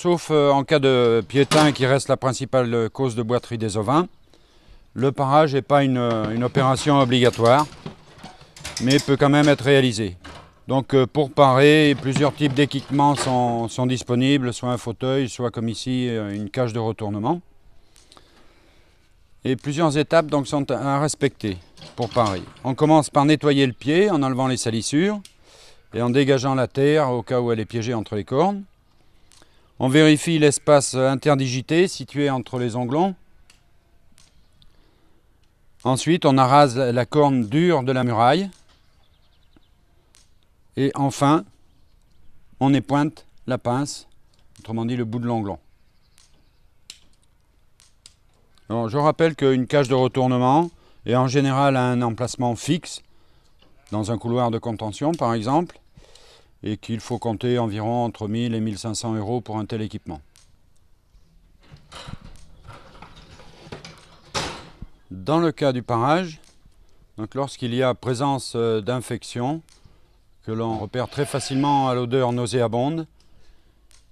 sauf en cas de piétin qui reste la principale cause de boiterie des ovins. Le parage n'est pas une opération obligatoire, mais peut quand même être réalisé. Donc pour parer, plusieurs types d'équipements sont disponibles, soit un fauteuil, soit comme ici une cage de retournement. Et plusieurs étapes donc sont à respecter pour parer. On commence par nettoyer le pied en enlevant les salissures et en dégageant la terre au cas où elle est piégée entre les cornes. On vérifie l'espace interdigité situé entre les onglons. Ensuite, on arrase la corne dure de la muraille. Et enfin, on épointe la pince, autrement dit le bout de l'onglon. Alors, je rappelle qu'une cage de retournement est en général à un emplacement fixe, dans un couloir de contention par exemple, et qu'il faut compter environ entre 1000 et 1500 € pour un tel équipement. Dans le cas du parage, lorsqu'il y a présence d'infection, que l'on repère très facilement à l'odeur nauséabonde,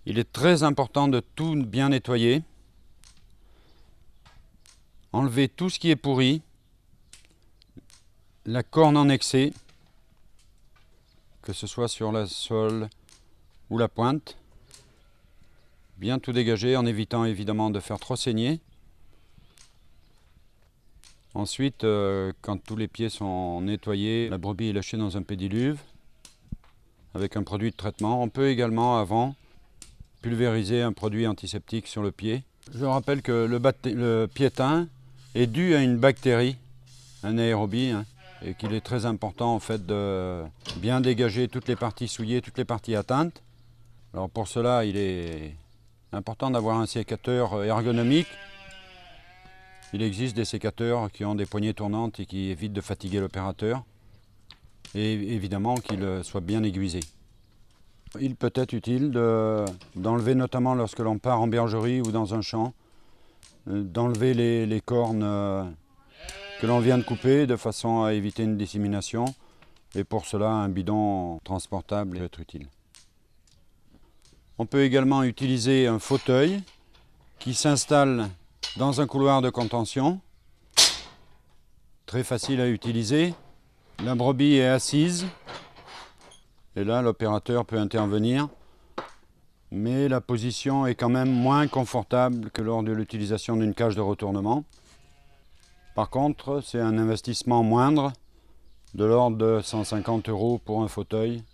il est très important de tout bien nettoyer, enlever tout ce qui est pourri, la corne en excès, que ce soit sur la sole ou la pointe, bien tout dégager en évitant évidemment de faire trop saigner. Ensuite, quand tous les pieds sont nettoyés, la brebis est lâchée dans un pédiluve avec un produit de traitement. On peut également, avant, pulvériser un produit antiseptique sur le pied. Je rappelle que le piétin est dû à une bactérie, un aérobie, et qu'il est très important en fait de bien dégager toutes les parties souillées, toutes les parties atteintes. Alors pour cela, il est important d'avoir un sécateur ergonomique. Il existe des sécateurs qui ont des poignées tournantes et qui évitent de fatiguer l'opérateur. Et évidemment qu'il soit bien aiguisé. Il peut être utile d'enlever, notamment lorsque l'on part en bergerie ou dans un champ, d'enlever les cornes que l'on vient de couper de façon à éviter une dissémination. Et pour cela, un bidon transportable peut être utile. On peut également utiliser un fauteuil qui s'installe dans un couloir de contention. Très facile à utiliser. La brebis est assise. Et là, l'opérateur peut intervenir. Mais la position est quand même moins confortable que lors de l'utilisation d'une cage de retournement. Par contre, c'est un investissement moindre, de l'ordre de 150 € pour un fauteuil,